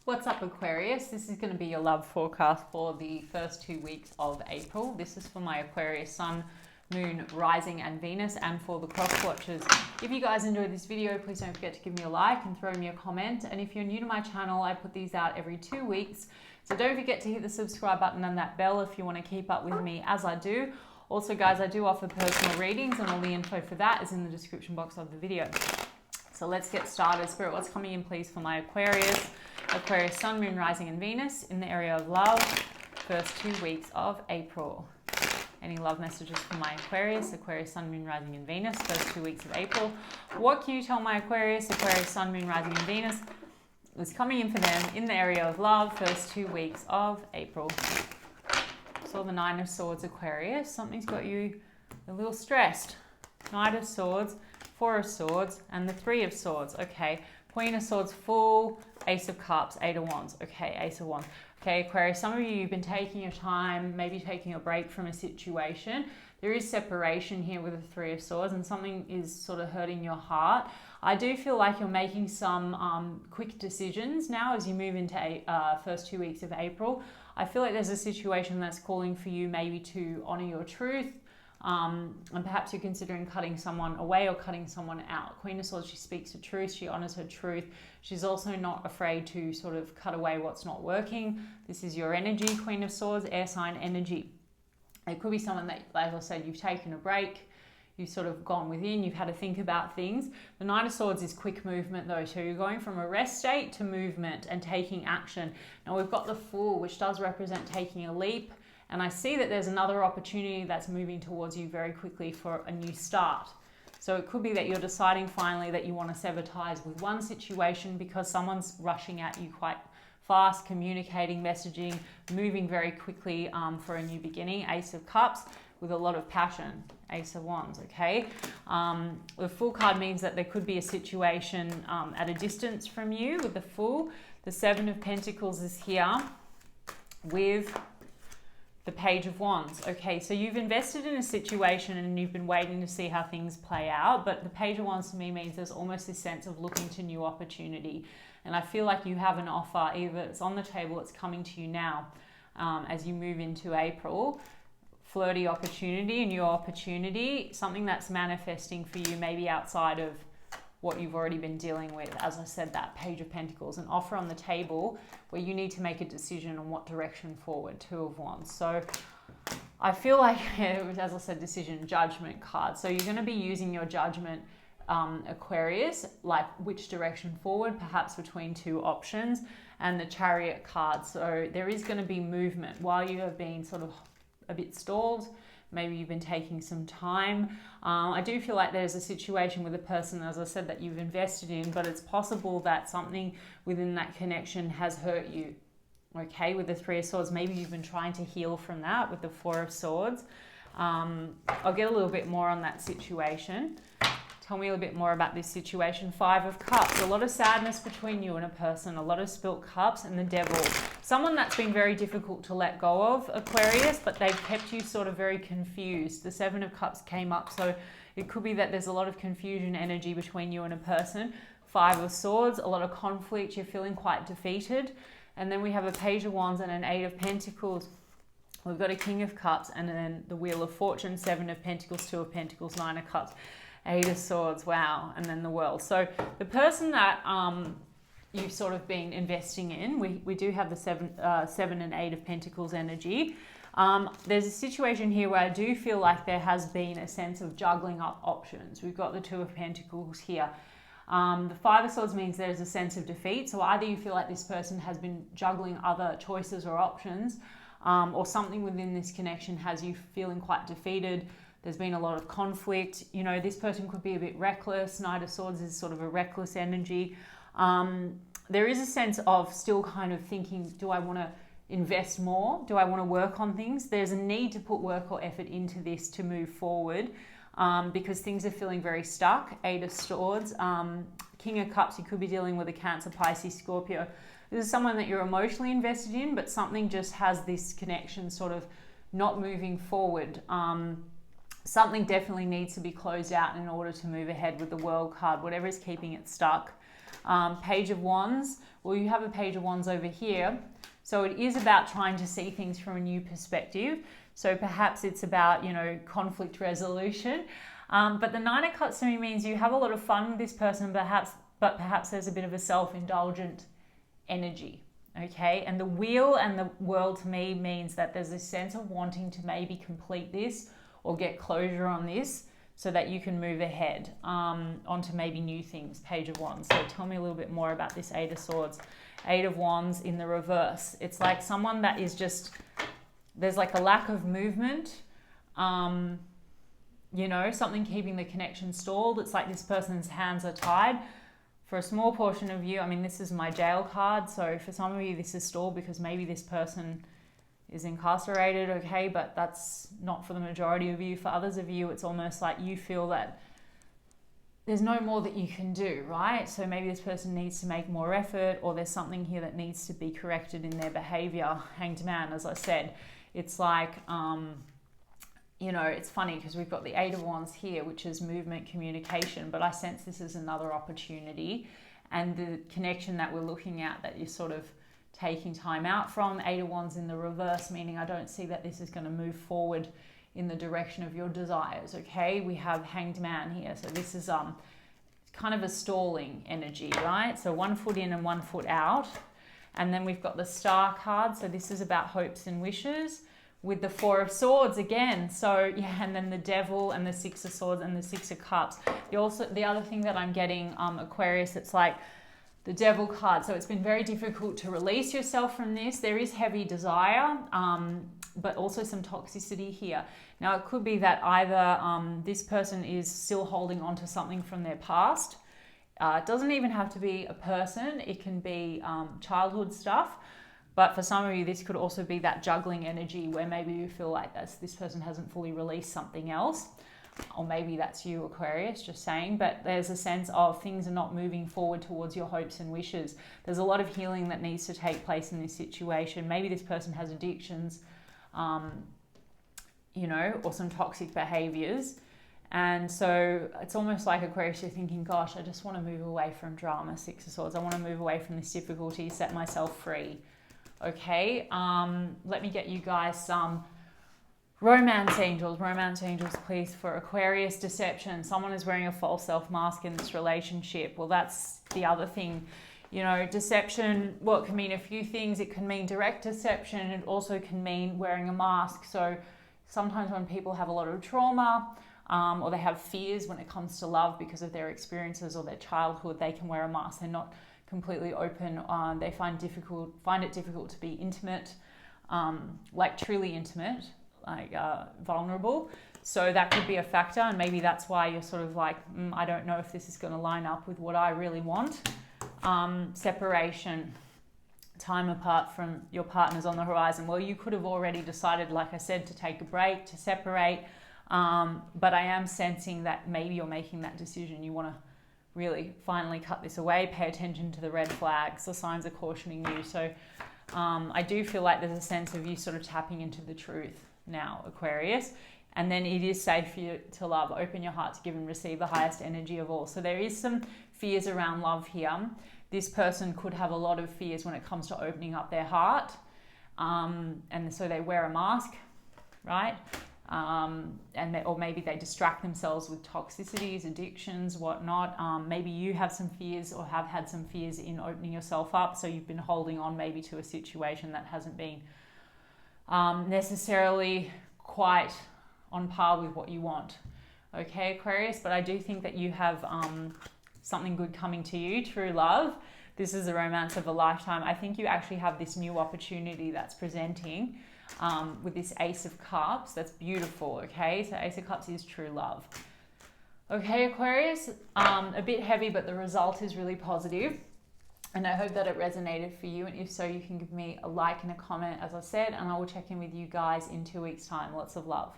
What's up, Aquarius? This is going to be your love forecast for the first 2 weeks of April. This is for my Aquarius Sun, Moon, Rising and Venus, and for the cross watchers. If you guys enjoyed this video, please don't forget to give me a like and throw me a comment. And if you're new to my channel, I put these out every 2 weeks. So don't forget to hit the subscribe button and that bell if you want to keep up with me as I do. Also, guys, I do offer personal readings and all the info for that is in the description box of the video. So let's get started. Spirit, what's coming in, please, for my Aquarius? Aquarius Sun, Moon, Rising and Venus in the area of love, first 2 weeks of April. Any love messages for my Aquarius? Aquarius Sun, Moon, Rising and Venus, first 2 weeks of April. What can you tell my Aquarius? Aquarius Sun, Moon, Rising and Venus is coming in for them in the area of love, first 2 weeks of April. So the Nine of Swords, Aquarius. Something's got you a little stressed. Knight of Swords, Four of Swords, and the Three of Swords. Okay. Queen of Swords full, Ace of Cups, Eight of Wands. Okay, Ace of Wands. Okay, Aquarius, some of you, you've been taking your time, maybe taking a break from a situation. There is separation here with the Three of Swords and something is sort of hurting your heart. I do feel like you're making some quick decisions now as you move into first 2 weeks of April. I feel like there's a situation that's calling for you maybe to honor your truth. And perhaps you're considering cutting someone away or cutting someone out. Queen of Swords, she speaks the truth, she honors her truth. She's also not afraid to sort of cut away what's not working. This is your energy, Queen of Swords, air sign energy. It could be someone that, as I said, you've taken a break, you've sort of gone within, you've had to think about things. The Nine of Swords is quick movement though, so you're going from a rest state to movement and taking action. Now we've got the Fool, which does represent taking a leap. And I see that there's another opportunity that's moving towards you very quickly for a new start. So it could be that you're deciding finally that you want to sever ties with one situation because someone's rushing at you quite fast, communicating, messaging, moving very quickly for a new beginning. Ace of Cups with a lot of passion. Ace of Wands, okay? The Fool card means that there could be a situation at a distance from you with the Fool. The Seven of Pentacles is here with the Page of Wands. Okay, so you've invested in a situation and you've been waiting to see how things play out, but the Page of Wands to me means there's almost this sense of looking to new opportunity. And I feel like you have an offer, either it's on the table, it's coming to you now as you move into April. Flirty opportunity, a new opportunity, something that's manifesting for you maybe outside of what you've already been dealing with. As I said, that Page of Pentacles, an offer on the table where you need to make a decision on what direction forward. Two of Wands. So I feel like it was, as I said, decision, judgment card. So you're going to be using your judgment, Aquarius, like which direction forward, perhaps between two options, and the Chariot card. So there is going to be movement while you have been sort of a bit stalled. Maybe you've been taking some time. I do feel like there's a situation with a person, as I said, that you've invested in, but it's possible that something within that connection has hurt you. Okay, with the Three of Swords, maybe you've been trying to heal from that with the Four of Swords. I'll get a little bit more on that situation. Tell me a little bit more about this situation. Five of Cups, a lot of sadness between you and a person, a lot of spilt cups, and the Devil. Someone that's been very difficult to let go of, Aquarius, but they've kept you sort of very confused. The Seven of Cups came up, so it could be that there's a lot of confusion energy between you and a person. Five of Swords, a lot of conflict, you're feeling quite defeated. And then we have a Page of Wands and an Eight of Pentacles. We've got a King of Cups and then the Wheel of Fortune, Seven of Pentacles, Two of Pentacles, Nine of Cups. Eight of Swords, wow, and then the World. So the person that you've sort of been investing in, we do have the seven and Eight of Pentacles energy. There's a situation here where I do feel like there has been a sense of juggling up options. We've got the Two of Pentacles here. The Five of Swords means there's a sense of defeat. So either you feel like this person has been juggling other choices or options, or something within this connection has you feeling quite defeated. There's been a lot of conflict. You know, this person could be a bit reckless. Knight of Swords is sort of a reckless energy. There is a sense of still kind of thinking, do I want to invest more? Do I want to work on things? There's a need to put work or effort into this to move forward because things are feeling very stuck. Eight of Swords, King of Cups, you could be dealing with a Cancer, Pisces, Scorpio. This is someone that you're emotionally invested in, but something just has this connection sort of not moving forward. Something definitely needs to be closed out in order to move ahead with the World card, whatever is keeping it stuck. Page of Wands, well, you have a Page of Wands over here. So it is about trying to see things from a new perspective. So perhaps it's about, you know, conflict resolution. But the Nine of Cups to me means you have a lot of fun with this person, but perhaps there's a bit of a self-indulgent energy. Okay, and the Wheel and the World to me means that there's this sense of wanting to maybe complete this or get closure on this so that you can move ahead onto maybe new things. Page of Wands. So tell me a little bit more about this Eight of Swords. Eight of Wands in the reverse. It's like someone that is just, there's like a lack of movement. You know, something keeping the connection stalled. It's like this person's hands are tied. For a small portion of you, I mean, this is my jail card. So for some of you, this is stalled because maybe this person is incarcerated, okay? But that's not for the majority of you. For others of you, it's almost like you feel that there's no more that you can do, right? So maybe this person needs to make more effort, or there's something here that needs to be corrected in their behavior. Hanged Man, as I said, it's like, you know, it's funny because we've got the Eight of Wands here, which is movement, communication, but I sense this is another opportunity, and the connection that we're looking at that you're sort of taking time out from. Eight of Wands in the reverse, meaning I don't see that this is going to move forward in the direction of your desires, okay? We have Hanged Man here, so this is kind of a stalling energy, right? So 1 foot in and 1 foot out. And then we've got the Star card, so this is about hopes and wishes, with the Four of Swords again. So yeah, and then the Devil and the Six of Swords and the Six of Cups. The other thing that I'm getting, Aquarius, it's like the Devil card. So it's been very difficult to release yourself from this. There is heavy desire, but also some toxicity here. Now it could be that either this person is still holding on to something from their past. It doesn't even have to be a person. It can be childhood stuff. But for some of you, this could also be that juggling energy where maybe you feel like this person hasn't fully released something else. Or maybe that's you, Aquarius, just saying. But there's a sense of things are not moving forward towards your hopes and wishes. There's a lot of healing that needs to take place in this situation. Maybe this person has addictions, you know, or some toxic behaviors. And so it's almost like, Aquarius, you're thinking, gosh, I just want to move away from drama. Six of Swords. I want to move away from this difficulty, set myself free. Okay, let me get you guys some romance angels. Romance angels, please, for Aquarius. Deception. Someone is wearing a false self mask in this relationship. Well, that's the other thing. You know, deception, well, it can mean a few things. It can mean direct deception. It also can mean wearing a mask. So sometimes when people have a lot of trauma, or they have fears when it comes to love because of their experiences or their childhood, they can wear a mask. They're not completely open. They find it difficult to be intimate, like truly intimate, like vulnerable. So that could be a factor, and maybe that's why you're sort of like, I don't know if this is going to line up with what I really want. Separation, time apart from your partners on the horizon. Well, you could have already decided, like I said, to take a break, to separate, but I am sensing that maybe you're making that decision. You want to really finally cut this away. Pay attention to the red flags. The signs are cautioning you. So I do feel like there's a sense of you sort of tapping into the truth now, Aquarius. And then it is safe for you to love. Open your heart to give and receive the highest energy of all. So there is some fears around love here. This person could have a lot of fears when it comes to opening up their heart. And so they wear a mask, right? Or maybe they distract themselves with toxicities, addictions, whatnot. Maybe you have some fears or have had some fears in opening yourself up. So you've been holding on maybe to a situation that hasn't been necessarily quite on par with what you want. Okay, Aquarius, but I do think that you have something good coming to you, true love. This is the romance of a lifetime. I think you actually have this new opportunity that's presenting with this Ace of Cups. That's beautiful, okay? So Ace of Cups is true love. Okay, Aquarius, a bit heavy, but the result is really positive. And I hope that it resonated for you. And if so, you can give me a like and a comment, as I said, and I will check in with you guys in 2 weeks' time. Lots of love.